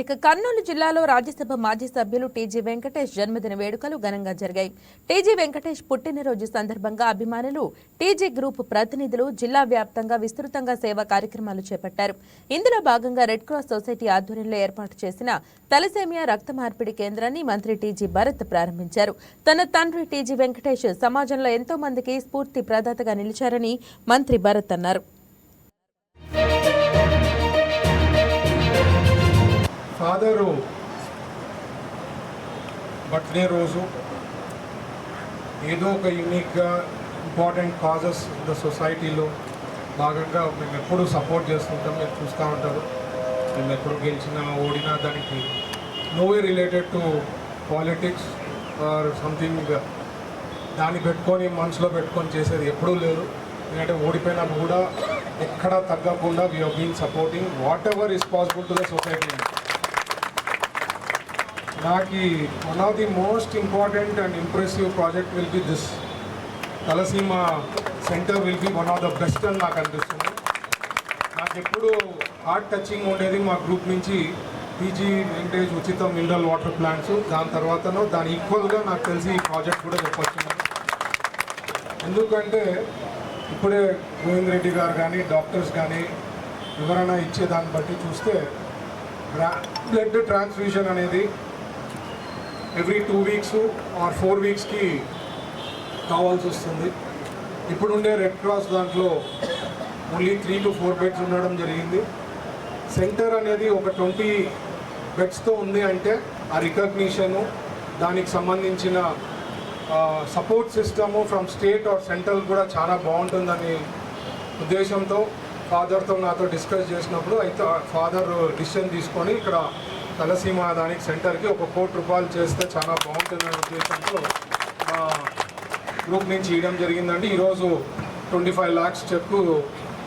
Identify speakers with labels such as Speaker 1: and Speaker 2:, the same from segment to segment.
Speaker 1: ఇక కర్నూలు జిల్లాలో రాజ్యసభ మాజీ సభ్యులు టీజీ వెంకటేష్ జన్మదిన వేడుకలు ఘనంగా జరిగాయి. టీజీ వెంకటేష్ పుట్టినరోజు సందర్భంగా అభిమానులు, టీజీ గ్రూప్ ప్రతినిధులు జిల్లా వ్యాప్తంగా విస్తృతంగా సేవా కార్యక్రమాలు చేపట్టారు. ఇందులో భాగంగా రెడ్ క్రాస్ సొసైటీ ఆధ్వర్యంలో ఏర్పాటు చేసిన తలసేమియా రక్త మార్పిడి కేంద్రాన్ని మంత్రి టీజీ భరత్ ప్రారంభించారు. తన తండ్రి టీజీ వెంకటేష్ సమాజంలో ఎంతో మందికి స్ఫూర్తి ప్రదాతగా నిలిచారని మంత్రి భరత్ అన్నారు.
Speaker 2: ఫాదరు బర్త్డే రోజు ఏదో ఒక యూనిక్గా ఇంపార్టెంట్ కాజెస్ ద సొసైటీలో భాగంగా మేము ఎప్పుడు సపోర్ట్ చేస్తుంటాం. మీరు చూస్తూ ఉంటారు, మేము ఎప్పుడు గెలిచినా ఓడినా దానికి no way related to politics or something దాన్ని పెట్టుకొని మనసులో పెట్టుకొని చేసేది ఎప్పుడూ లేదు. ఎందుకంటే ఓడిపోయినా కూడా ఎక్కడా తగ్గకుండా we have been supporting whatever is possible to the society. నాకు one of the most important and impressive project will be this thalassemia centre will be one of the best అని నాకు అనిపిస్తుంది. నాకు ఎప్పుడు హార్ట్ టచింగ్ ఉండేది మా group నుంచి TG Venkatesh ఉచిత మినరల్ వాటర్ ప్లాంట్స్, దాని తర్వాతనో దాని ఈక్వల్గా నాకు తెలిసి ఈ ప్రాజెక్ట్ కూడా చెప్పొచ్చున్నాను. ఎందుకంటే ఇప్పుడే గోవింద్ రెడ్డి గారు కానీ డాక్టర్స్ కానీ వివరణ ఇచ్చే దాన్ని బట్టి చూస్తే బ్లడ్ ట్రాన్స్ఫ్యూషన్ అనేది ఎవ్రీ 2 వీక్స్ ఆర్ 4 వీక్స్కి కావాల్సి వస్తుంది. ఇప్పుడుండే రెడ్ క్రాస్ దాంట్లో ఓన్లీ 3 to 4 బెడ్స్ ఉండడం జరిగింది. సెంటర్ అనేది ఒక 20 బెడ్స్తో ఉంది అంటే ఆ రికగ్నిషను, దానికి సంబంధించిన support system from state or central కూడా చాలా బాగుంటుందని ఉద్దేశంతో ఫాదర్తో నాతో డిస్కస్ చేసినప్పుడు అయితే ఫాదర్ డిసిషన్ తీసుకొని ఇక్కడ తలసీమ దానికి సెంటర్కి ఒక 1 కోటి రూపాయలు చేస్తే చాలా బాగుంటుందనే ఉద్దేశంతో మా గ్రూప్ నుంచి ఇవ్వడం జరిగిందండి. ఈరోజు 25 lakhs చెక్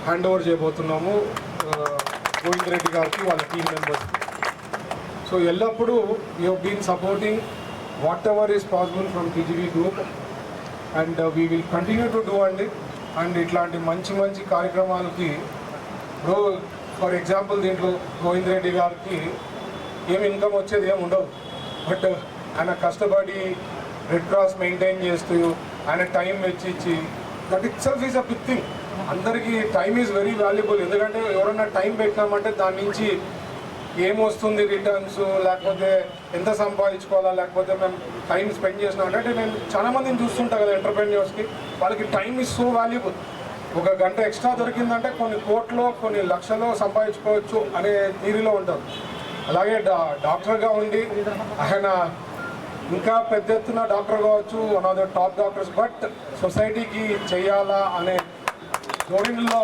Speaker 2: హ్యాండ్ ఓవర్ చేయబోతున్నాము గోవింద్ రెడ్డి గారికి, వాళ్ళ టీమ్ మెంబర్స్కి. సో ఎల్లప్పుడూ you have been supporting whatever is possible from TGV group and we will continue to do అండి. అండ్ ఇట్లాంటి మంచి మంచి కార్యక్రమాలకి ఫర్ ఎగ్జాంపుల్ దీంట్లో గోవింద్ రెడ్డి గారికి ఏమి ఇన్కమ్ వచ్చేది ఏమి ఉండదు, బట్ ఆయన కష్టపడి రెడ్ క్రాస్ మెయింటైన్ చేస్తూ ఆయన టైం వెచ్చిచ్చి that itself is a big thing. అందరికీ టైం ఈజ్ వెరీ వాల్యుబుల్. ఎందుకంటే ఎవరన్నా టైం పెట్టినామంటే దాని నుంచి ఏమొస్తుంది రిటర్న్స్, లేకపోతే ఎంత సంపాదించుకోవాలా, లేకపోతే మేము టైం స్పెండ్ చేసినాం అంటే నేను చాలా మందిని చూస్తుంటా కదా ఎంటర్ప్రెన్యూర్స్కి, వాళ్ళకి టైం ఈజ్ సో వాల్యుబుల్. 1 గంట ఎక్స్ట్రా దొరికిందంటే కొన్ని కోట్లో కొన్ని లక్షలో సంపాదించుకోవచ్చు అనే థీరీలో ఉంటారు. అలాగే డాక్టర్గా ఉండి ఆయన ఇంకా పెద్ద ఎత్తున డాక్టర్ కావచ్చు, one of the top doctors, but సొసైటీకి చేయాలా అనే ధోరణిలో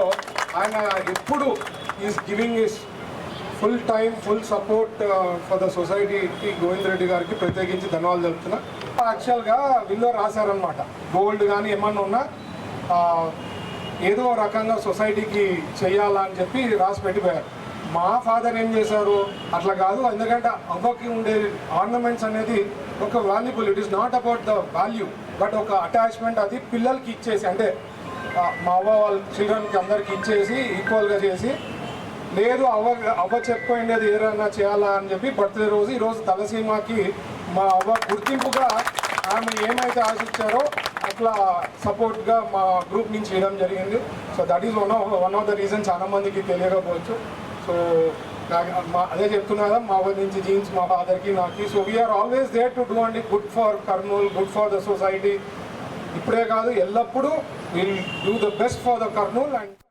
Speaker 2: ఆయన ఎప్పుడు is giving is full time, full support for the సొసైటీకి. గోవింద్ రెడ్డి గారికి ప్రత్యేకించి ధన్యవాదాలు చెప్తున్నా. యాక్చువల్గా వీళ్ళు రాశారనమాట, గోల్డ్ కానీ ఏమన్నా ఉన్నా ఏదో రకంగా సొసైటీకి చేయాలా అని చెప్పి రాసి పెట్టిపోయారు. మా ఫాదర్ ఏం చేశారు అట్లా కాదు, ఎందుకంటే అవ్వకి ఉండే ఆర్నమెంట్స్ అనేది ఒక valuable. It is not about the value but ఒక అటాచ్మెంట్. అది పిల్లలకి ఇచ్చేసి, అంటే మా అవ్వ వాళ్ళ చిల్డ్రన్కి అందరికి ఇచ్చేసి ఈక్వల్గా చేసి, లేదు అవ్వ చెప్పిపోయింది ఏదైనా చేయాలా అని చెప్పి బర్త్డే రోజు ఈరోజు తలసీమకి మా అవ్వ గుర్తింపుగా ఆమె ఏమైతే ఆశించారో అట్లా సపోర్ట్గా మా గ్రూప్ నుంచి చేయడం జరిగింది. So that is one of the reason. చాలా మందికి తెలియకపోవచ్చు. సో అదే చెప్తున్నా కదా, మా అవ్వ నుంచి జీన్స్ మా ఫాదర్కి నాకు. So we are always there to do అండి good for Kurnool, good for the society. ఇప్పుడే కాదు ఎల్లప్పుడూ will do the best for the Kurnool. And